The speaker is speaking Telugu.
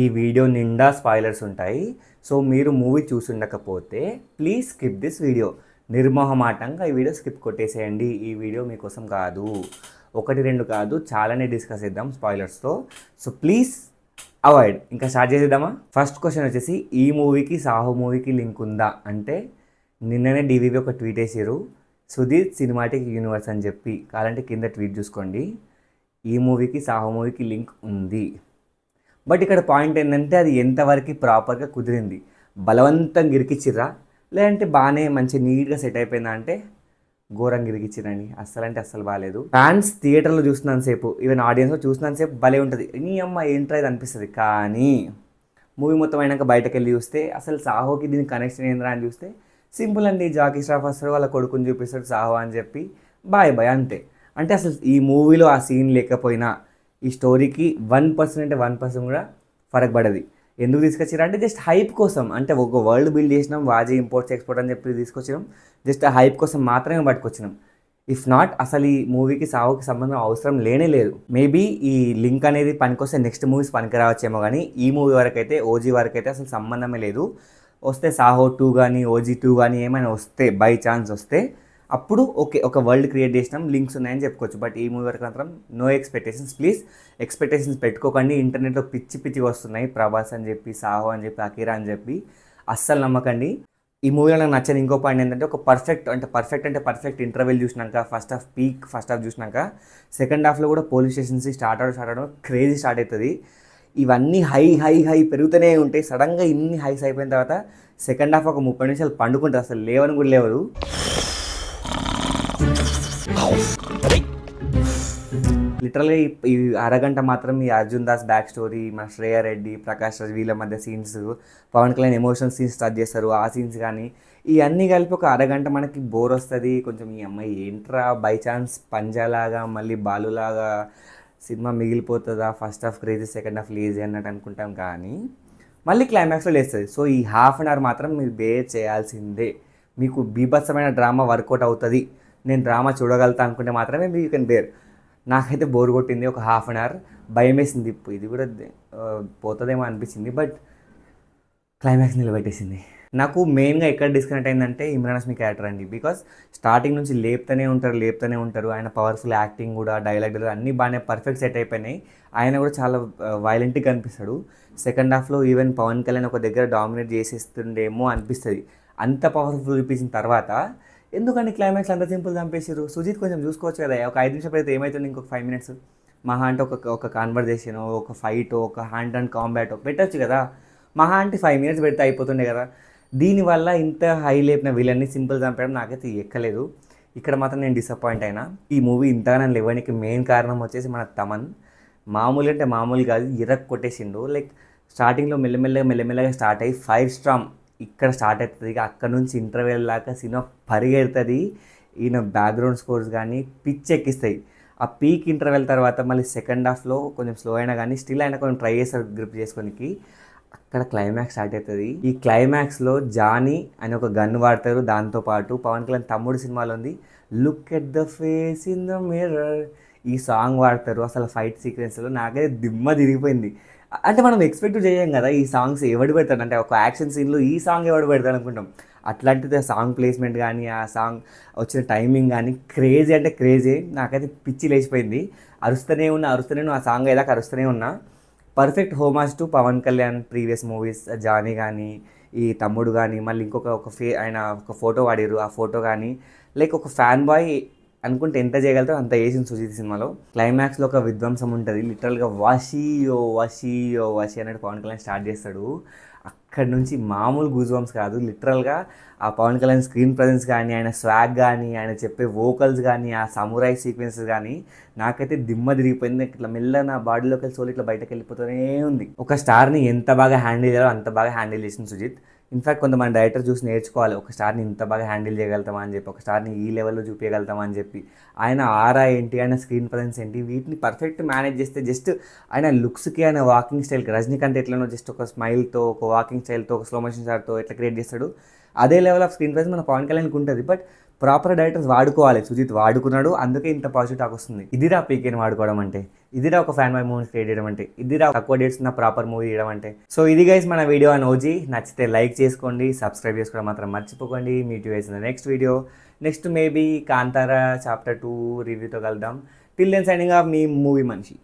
ఈ వీడియో నిండా స్పాయిలర్స్ ఉంటాయి. సో మీరు మూవీ చూసుండకపోతే ప్లీజ్ స్కిప్ దిస్ వీడియో. నిర్మోహమాటంగా ఈ వీడియో స్కిప్ కొట్టేసేయండి. ఈ వీడియో మీకోసం కాదు. 1-2 కాదు, చాలానే డిస్కస్ చేద్దాం స్పాయిలర్స్తో. So please avoid. ఇంకా స్టార్ట్ చేసేద్దామా? ఫస్ట్ క్వశ్చన్ వచ్చేసి, ఈ మూవీకి సాహో మూవీకి లింక్ ఉందా అంటే, నిన్ననే డివివి ఒక ట్వీట్ వేసారు, సుధీర్ సినిమాటిక్ యూనివర్స్ అని చెప్పి. కావాలంటే కింద ట్వీట్ చూసుకోండి. ఈ మూవీకి సాహో మూవీకి లింక్ ఉంది. బట్ ఇక్కడ పాయింట్ ఏంటంటే, అది ఎంతవరకు ప్రాపర్గా కుదిరింది. బలవంతంగా ఇరికిచ్చిర్రా, లేదంటే బాగానే మంచి నీట్గా సెట్ అయిపోయిందా అంటే ఘోరంగా ఇరికిచ్చిరని. అస్సలు అంటే అస్సలు బాగాలేదు. ఫ్యాన్స్ థియేటర్లో చూసినంతసేపు, ఈవెన్ ఆడియన్స్లో చూసినంతసేపు భలే ఉంటుంది. నీ అమ్మ ఏంట్రా ఇది అనిపిస్తుంది. కానీ మూవీ మొత్తం అయినాక బయటకు వెళ్ళి చూస్తే అసలు సాహోకి దీనికి కనెక్షన్ ఏంద్రా అని చూస్తే సింపుల్ అండి. జాకీ ష్రాఫ్ వస్తాడు, వాళ్ళ కొడుకుని చూపిస్తాడు సాహో అని చెప్పి బాయ్ బాయ్ అంతే. అంటే అసలు ఈ మూవీలో ఆ సీన్ లేకపోయినా ఈ స్టోరీకి 1% అంటే 1% కూడా ఫరక్ పడది. ఎందుకు తీసుకొచ్చారు అంటే జస్ట్ హైప్ కోసం. అంటే ఒక వరల్డ్ బిల్డ్ చేసినాం, వాజీ ఇంపోర్ట్స్ ఎక్స్పోర్ట్ అని చెప్పి తీసుకొచ్చినాం. జస్ట్ ఆ హైప్ కోసం మాత్రమే పట్టుకొచ్చినాం. ఇఫ్ నాట్ అసలు ఈ మూవీకి సాహోకి సంబంధం అవసరం లేనే లేదు. మేబీ ఈ లింక్ అనేది పనికొస్తే నెక్స్ట్ మూవీస్ పనికి రావచ్చేమో, కానీ ఈ మూవీ వరకు అయితే, ఓజీ వరకు అయితే అసలు సంబంధమే లేదు. వస్తే సాహో 2 కానీ ఓజీ 2 కానీ ఏమైనా వస్తే, బై ఛాన్స్ వస్తే అప్పుడు ఓకే, ఒక వరల్డ్ క్రియేట్ చేసినాం, లింక్స్ ఉన్నాయని చెప్పుకోవచ్చు. బట్ ఈ మూవీ వరకు మాత్రం నో ఎక్స్పెక్టేషన్స్. ప్లీజ్ ఎక్స్పెక్టేషన్స్ పెట్టుకోకండి. ఇంటర్నెట్లో పిచ్చి పిచ్చి వస్తున్నాయి, ప్రభాస్ అని చెప్పి, సాహో అని చెప్పి, అకీరా అని చెప్పి. అస్సలు నమ్మకండి. ఈ మూవీలో నాకు నచ్చని ఇంకో పాయింట్ ఏంటంటే, ఒక పర్ఫెక్ట్ ఇంటర్వెల్ చూసినాక, ఫస్ట్ హాఫ్ చూసినాక సెకండ్ హాఫ్లో కూడా పోలీస్ స్టేషన్స్ స్టార్ట్ అవడం క్రేజీ స్టార్ట్ అవుతుంది. ఇవన్నీ హై పెరుగుతూనే ఉంటాయి. సడన్గా ఇన్ని హైస్ అయిపోయిన తర్వాత సెకండ్ హాఫ్ ఒక 30 నిమిషాలు పండుకుంటారు, అసలు లేవని కూడా లేవరు. లిటరల్గా ఈ అరగంట మాత్రం ఈ అర్జున్ దాస్ బ్యాక్ స్టోరీ, మన శ్రేయ రెడ్డి, ప్రకాష్ రాజ్ వీళ్ళ మధ్య scenes, Pawan Kalyan emotional scenes start చేస్తారు, ఆ సీన్స్ కానీ ఇవన్నీ కలిపి ఒక అరగంట మనకి బోర్ వస్తుంది. కొంచెం ఈ అమ్మాయి ఏంట్రా బై ఛాన్స్ పంజాలాగా మళ్ళీ బాలులాగా సినిమా మిగిలిపోతుందా, first half crazy second half lazy అన్నట్టు అనుకుంటాం, కానీ మళ్ళీ క్లైమాక్స్లో లేస్తుంది. సో ఈ హాఫ్ అన్ అవర్ మాత్రం మీరు బేర్ చేయాల్సిందే. మీకు బీభత్సమైన డ్రామా వర్కౌట్ అవుతుంది, నేను డ్రామా చూడగలుగుతా అనుకుంటే మాత్రమే యూ కెన్ బేర్. నాకైతే బోర్ కొట్టింది ఒక హాఫ్ అన్ అవర్, భయం వేసింది, ఇది కూడా పోతుందేమో అనిపించింది. బట్ క్లైమాక్స్ నిలబెట్టేసింది. నాకు మెయిన్గా ఎక్కడ డిస్కనెక్ట్ అయిందంటే ఇమ్రాన్ హష్మీ క్యారెక్టర్ అండి. బికాస్ స్టార్టింగ్ నుంచి లేపుతూనే ఉంటారు. ఆయన పవర్ఫుల్ యాక్టింగ్ కూడా, డైలాగ్ అన్నీ బాగానే పర్ఫెక్ట్ సెట్ అయిపోయినాయి. ఆయన కూడా చాలా వైలెంట్గా అనిపిస్తాడు. సెకండ్ హాఫ్లో ఈవెన్ పవన్ కళ్యాణ్ ఒక దగ్గర డామినేట్ చేసేస్తుండేమో అనిపిస్తుంది. అంత పవర్ఫుల్ చూపించిన తర్వాత ఎందుకంటే క్లైమాక్స్ అంత సింపుల్ చంపేసారు. సుజిత్ కొంచెం చూసుకోవచ్చు కదా, ఒక 5 నిమిషాలు అయితే ఏమవుతుంది, ఇంకొక 5 మినిట్స్ మహా అంటే ఒక కాన్వర్జేషన్, ఒక ఫైట్, ఒక హ్యాండ్ అండ్ కాంబాట్ పెట్టచ్చు కదా. మహా అంటే 5 మినిట్స్ పెడితే అయిపోతుండే కదా. దీనివల్ల ఇంత హై లేపిన విలన్ని సింపుల్ చంపడం నాకైతే ఎక్కలేదు. ఇక్కడ మాత్రం నేను డిసప్పాయింట్ అయినా. ఈ మూవీ ఇంతగానో లేవడానికి మెయిన్ కారణం వచ్చేసి మన తమన్. మామూలు అంటే మామూలు కాదు, ఇరక్ కొట్టేసిండు. లైక్ స్టార్టింగ్లో మెల్లమెల్లగా స్టార్ట్ అయ్యి 5 స్టార్ ఇక్కడ స్టార్ట్ అవుతుంది. ఇక అక్కడ నుంచి ఇంటర్వెల్ దాకా సినిమా పరిగెడుతుంది. ఈయన బ్యాక్గ్రౌండ్ స్కోర్స్ కానీ పిచ్ ఎక్కిస్తాయి. ఆ పీక్ ఇంటర్వెల్ తర్వాత మళ్ళీ సెకండ్ హాఫ్లో కొంచెం స్లో అయినా కానీ స్టిల్ ఆయన కొంచెం ట్రై చేస్తారు గ్రిప్ చేసుకోనికి. అక్కడ క్లైమాక్స్ స్టార్ట్ అవుతుంది. ఈ క్లైమాక్స్లో జానీ అని ఒక గన్ వాడతారు. దాంతోపాటు పవన్ కళ్యాణ్ తమ్ముడు సినిమాలో ఉంది look at the face in the mirror, ఈ సాంగ్ వాడతారు. అసలు ఫైట్ సీక్వెన్స్లో నాకైతే దిమ్మ తిరిగిపోయింది. అంటే మనం ఎక్స్పెక్ట్ చేయం కదా ఈ సాంగ్స్ ఎవడు పెడతాడు, అంటే ఒక యాక్షన్ సీన్లో ఈ సాంగ్ ఎవడు పెడతాడు అనుకుంటాం. అట్లాంటిది ఆ సాంగ్ ప్లేస్మెంట్ కానీ, ఆ సాంగ్ వచ్చిన టైమింగ్ కానీ క్రేజీ అంటే క్రేజీ. నాకైతే పిచ్చి లేచిపోయింది. అరుస్తూనే ఉన్నా, ఆ సాంగ్ అయ్యాక అరుస్తూనే ఉన్నా. Perfect homage to Pawan Kalyan previous movies. Johnny కానీ, ఈ తమ్ముడు కానీ, మళ్ళీ ఇంకొక ఆయన ఒక ఫోటో వాడారు, ఆ ఫోటో కానీ లైక్ ఒక ఫ్యాన్ బాయ్ అనుకుంటే ఎంత చేయగలుగుతారో అంత వేసింది సుజీత్ సినిమాలో. క్లైమాక్స్లో ఒక విధ్వంసం ఉంటుంది. లిటరల్గా వషీ అన్నట్టు పవన్ కళ్యాణ్ స్టార్ట్ చేస్తాడు. అక్కడి నుంచి మామూలు గూజ్బంప్స్ కాదు. లిటరల్గా ఆ పవన్ కళ్యాణ్ స్క్రీన్ ప్రజెన్స్ కానీ, ఆయన స్వాగ్ కానీ, ఆయన చెప్పే వోకల్స్ కానీ, ఆ సమురాయ్ సీక్వెన్సెస్ కానీ నాకైతే దిమ్మ తిరిగిపోయింది. ఇట్లా మెల్ల నా బాడీలోకి వెళ్ళి సోల్ ఇట్లా బయటకు వెళ్ళిపోతూనే ఉంది. ఒక స్టార్ని ఎంత బాగా హ్యాండిల్ చేయాలో అంత బాగా హ్యాండిల్ చేసింది సుజిత్. ఇన్ఫ్యాక్ట్ కొంతమంది డైరెక్టర్ చూసి నేర్చుకోవాలి, ఒక స్టార్ని ఇంత బాగా హ్యాండిల్ చేయగలుగుతామా అని చెప్పి, ఒక స్టార్ని ఈ లెవెల్లో చూపించగలుగుతామా అని చెప్పి. ఆయన ఆరా ఏంటి, ఆయన స్క్రీన్ ప్రజెన్స్ ఏంటి, వీటిని పర్ఫెక్ట్ మేనేజ్ చేస్తే జస్ట్ ఆయన లుక్స్కి, ఆయన వాకింగ్ స్టైల్కి, రజనీకాంత్ ఎట్లనో జస్ట్ ఒక స్మైల్తో, ఒక వాకింగ్ స్టైల్తో, ఒక స్లో మోషన్ షాట్తో ఎట్లా క్రియేట్ చేస్తాడు, అదే లెవెల్ ఆఫ్ స్క్రీన్ ప్రజెన్స్ మన పవన్ కళ్యాణ్కి ఉంటుంది. బట్ ప్రాపర్ డైరెక్టర్స్ వాడుకోవాలి. సుజిత్ వాడుకున్నాడు, అందుకే ఇంత పాజిటివ్ టాక్ వస్తుంది. ఇదిరా పీకేని వాడుకోవడం అంటే, ఇదిరా ఒక ఫ్యాన్ బై మూవీస్ క్రియేట్ చేయడం అంటే, ఇదిరా తక్కువ డేట్స్ ఉన్న ప్రాపర్ మూవీ చేయడం అంటే. సో ఇది గైస్ మన వీడియో అని ఓజీ. నచ్చితే లైక్ చేసుకోండి, సబ్స్క్రైబ్ చేసుకోవడం మాత్రం మర్చిపోకండి. Meet you guys in the next video. Next maybe Kantara chapter 2 రివ్యూతో కలుద్దాం. టిల్ దెన్ సైనింగ్ ఆఫ్ మీ మూవీ మనిషి.